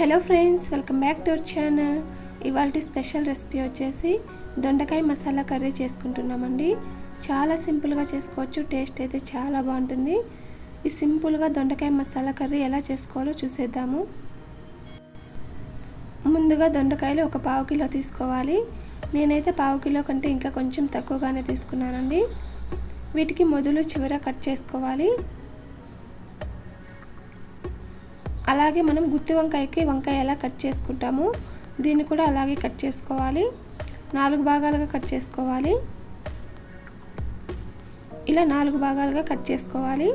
Hello friends, welcome back to our channel. ఇవాల్టి special recipe వచ్చేసి దొండకాయ మసాలా కర్రీ చేసుకుంటున్నామండి. చాలా సింపుల్గా చేసుకోవచ్చు, టేస్ట్ అయితే చాలా బాగుంటుంది. ఈ సింపుల్గా దొండకాయ మసాలా కర్రీ ఎలా చేసుకోవాలో చూసేద్దాము. ముందుగా దొండకాయలు ఒక పావు కిలో తీసుకోవాలి. నేనైతే పావు కిలో కంటే ఇంకా కొంచెం తక్కువగానే తీసుకున్నానండి. వీటికి మొదలు చివర కట్ చేసుకోవాలి. అలాగే మనం గుత్తి వంకాయకి వంకాయ ఎలా కట్ చేసుకుంటామో దీన్ని కూడా అలాగే కట్ చేసుకోవాలి. 4 భాగాలుగా కట్ చేసుకోవాలి. ఇలా 4 భాగాలుగా కట్ చేసుకోవాలి.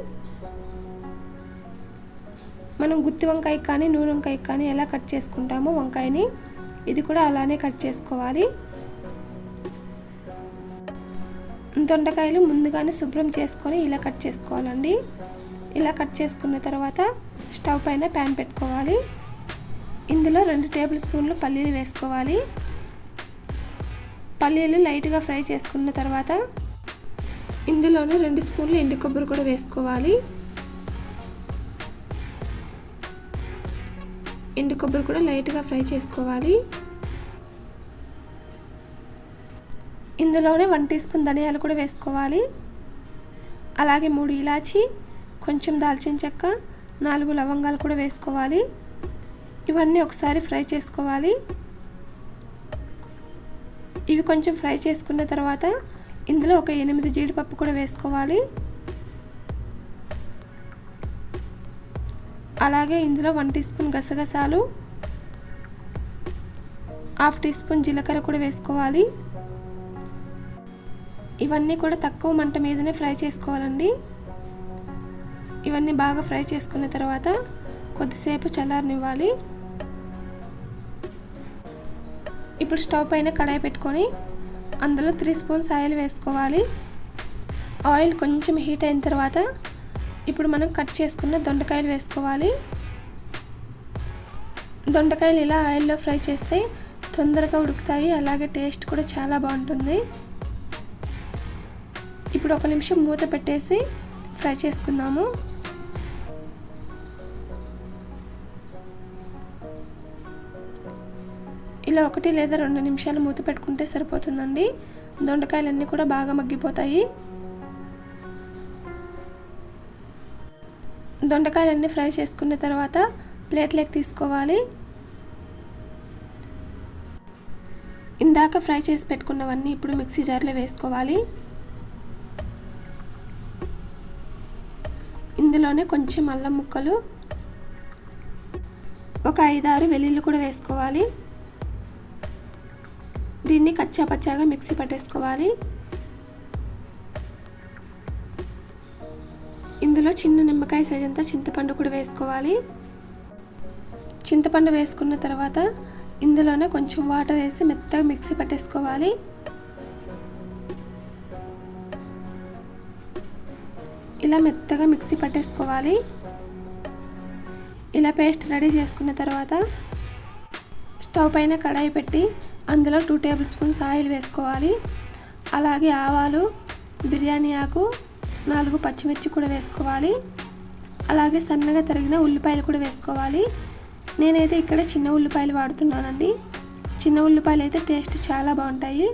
మనం గుత్తి వంకాయకి కానీ నూనె వంకాయకి కానీ ఎలా కట్ చేసుకుంటామో వంకాయని ఇది కూడా అలానే కట్ చేసుకోవాలి. దొండకాయలు ముందుగానే శుభ్రం చేసుకొని ఇలా కట్ చేసుకోవాలండి. ఇలా కట్ చేసుకున్న తర్వాత స్టవ్ పైన ప్యాన్ పెట్టుకోవాలి. ఇందులో 2 టేబుల్ స్పూన్లు పల్లీలు వేసుకోవాలి. పల్లీలు లైట్గా ఫ్రై చేసుకున్న తర్వాత ఇందులోనే 2 స్పూన్లు ఎండు కొబ్బరి కూడా వేసుకోవాలి. ఎండు కొబ్బరి కూడా లైట్గా ఫ్రై చేసుకోవాలి. ఇందులోనే 1 టీ స్పూన్ ధనియాలు కూడా వేసుకోవాలి. అలాగే 3 ఇలాచి, కొంచెం దాల్చిన చెక్క, 4 లవంగాలు కూడా వేసుకోవాలి. ఇవన్నీ ఒకసారి ఫ్రై చేసుకోవాలి. ఇవి కొంచెం ఫ్రై చేసుకున్న తర్వాత ఇందులో ఒక 8 జీడిపప్పు కూడా వేసుకోవాలి. అలాగే ఇందులో 1 టీ స్పూన్ గసగసాలు, 1/2 టీ స్పూన్ జీలకర్ర కూడా వేసుకోవాలి. ఇవన్నీ కూడా తక్కువ మంట మీదనే ఫ్రై చేసుకోవాలండి. ఇవన్నీ బాగా ఫ్రై చేసుకున్న తర్వాత కొద్దిసేపు చల్లారనివ్వాలి. ఇప్పుడు స్టవ్ పైన కడాయి పెట్టుకొని అందులో 3 స్పూన్స్ ఆయిల్ వేసుకోవాలి. ఆయిల్ కొంచెం హీట్ అయిన తర్వాత ఇప్పుడు మనం కట్ చేసుకున్న దొండకాయలు వేసుకోవాలి. దొండకాయలు ఇలా ఆయిల్లో ఫ్రై చేస్తే తొందరగా ఉడుకుతాయి, అలాగే టేస్ట్ కూడా చాలా బాగుంటుంది. ఇప్పుడు 1 నిమిషం మూత పెట్టేసి ఫ్రై చేసుకుందాము. ఇలా 1 లేదా 2 నిమిషాలు మూత పెట్టుకుంటే సరిపోతుందండి. దొండకాయలన్నీ కూడా బాగా మగ్గిపోతాయి. దొండకాయలన్నీ ఫ్రై చేసుకున్న తర్వాత ప్లేట్లోకి తీసుకోవాలి. ఇందాక ఫ్రై చేసి పెట్టుకున్నవన్నీ ఇప్పుడు మిక్సీ జార్లో వేసుకోవాలి. ఇందులోనే కొంచెం అల్లం ముక్కలు, ఒక 5-6 వెల్లుల్లి కూడా వేసుకోవాలి. దీన్ని కచ్చా పచ్చాగా మిక్సీ పట్టేసుకోవాలి. ఇందులో చిన్న నిమ్మకాయ సైజంతా చింతపండు కూడా వేసుకోవాలి. చింతపండు వేసుకున్న తర్వాత ఇందులోనే కొంచెం వాటర్ వేసి మెత్తగా మిక్సీ పట్టేసుకోవాలి. ఇలా మెత్తగా మిక్సీ పట్టేసుకోవాలి. ఇలా పేస్ట్ రెడీ చేసుకున్న తర్వాత స్టవ్ పైన కడాయి పెట్టి అందులో 2 టేబుల్ స్పూన్స్ ఆయిల్ వేసుకోవాలి. అలాగే ఆవాలు, బిర్యానీ ఆకు, 4 పచ్చిమిర్చి కూడా వేసుకోవాలి. అలాగే సన్నగా తరిగిన ఉల్లిపాయలు కూడా వేసుకోవాలి. నేనైతే ఇక్కడ చిన్న ఉల్లిపాయలు వాడుతున్నానండి. చిన్న ఉల్లిపాయలు అయితే టేస్ట్ చాలా బాగుంటాయి.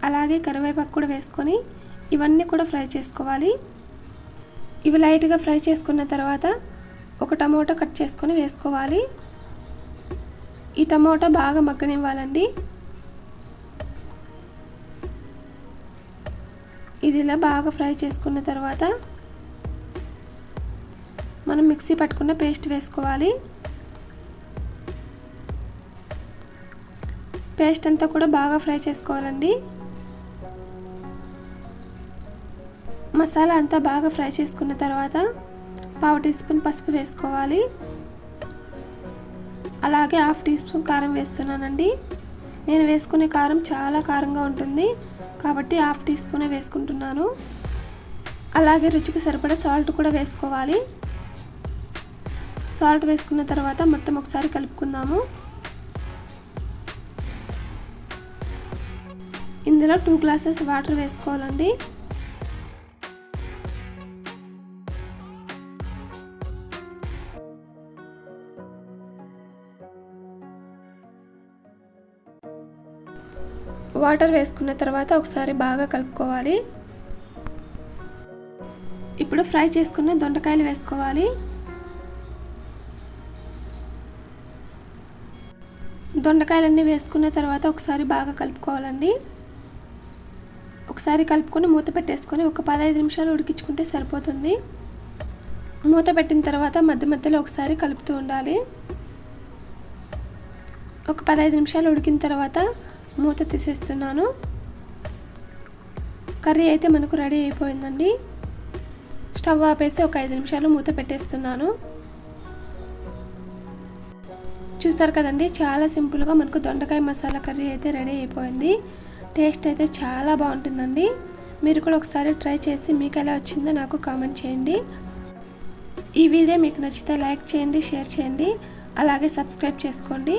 అలాగే కరివేపాకు కూడా వేసుకొని ఇవన్నీ కూడా ఫ్రై చేసుకోవాలి. ఇవి లైట్గా ఫ్రై చేసుకున్న తర్వాత ఒక టమోటా కట్ చేసుకొని వేసుకోవాలి. ఈ టమోటా బాగా మగ్గనివ్వాలండి. ఇది ఇలా బాగా ఫ్రై చేసుకున్న తర్వాత మనం మిక్సీ పట్టుకున్న పేస్ట్ వేసుకోవాలి. పేస్ట్ అంతా కూడా బాగా ఫ్రై చేసుకోవాలండి. మసాలా అంతా బాగా ఫ్రై చేసుకున్న తర్వాత 1/2 టీ స్పూన్ పసుపు వేసుకోవాలి. అలాగే 1/2 టీ స్పూన్ కారం వేస్తున్నానండి. నేను వేసుకునే కారం చాలా కారంగా ఉంటుంది కాబట్టి 1/2 టీ స్పూనే వేసుకుంటున్నాను. అలాగే రుచికి సరిపడా సాల్ట్ కూడా వేసుకోవాలి. సాల్ట్ వేసుకున్న తర్వాత మొత్తం ఒకసారి కలుపుకుందాము. ఇందులో 2 గ్లాసెస్ వాటర్ వేసుకోవాలండి. వాటర్ వేసుకున్న తర్వాత ఒకసారి బాగా కలుపుకోవాలి. ఇప్పుడు ఫ్రై చేసుకున్న దొండకాయలు వేసుకోవాలి. దొండకాయలన్నీ వేసుకున్న తర్వాత ఒకసారి బాగా కలుపుకోవాలండి. ఒకసారి కలుపుకొని మూత పెట్టేసుకొని ఒక 15 నిమిషాలు ఉడికించుకుంటే సరిపోతుంది. మూత పెట్టిన తర్వాత మధ్య మధ్యలో ఒకసారి కలుపుతూ ఉండాలి. ఒక 15 నిమిషాలు ఉడికిన తర్వాత మూత తీసేస్తున్నాను. కర్రీ అయితే మనకు రెడీ అయిపోయిందండి. స్టవ్ ఆపేసి ఒక 5 నిమిషాలు మూత పెట్టేస్తున్నాను. చూసారు కదండి, చాలా సింపుల్గా మనకు దొండకాయ మసాలా కర్రీ అయితే రెడీ అయిపోయింది. టేస్ట్ అయితే చాలా బాగుంటుందండి. మీరు కూడా ఒకసారి ట్రై చేసి మీకు ఎలా వచ్చిందో నాకు కామెంట్ చేయండి. ఈ వీడియో మీకు నచ్చితే లైక్ చేయండి, షేర్ చేయండి, అలాగే సబ్స్క్రైబ్ చేసుకోండి.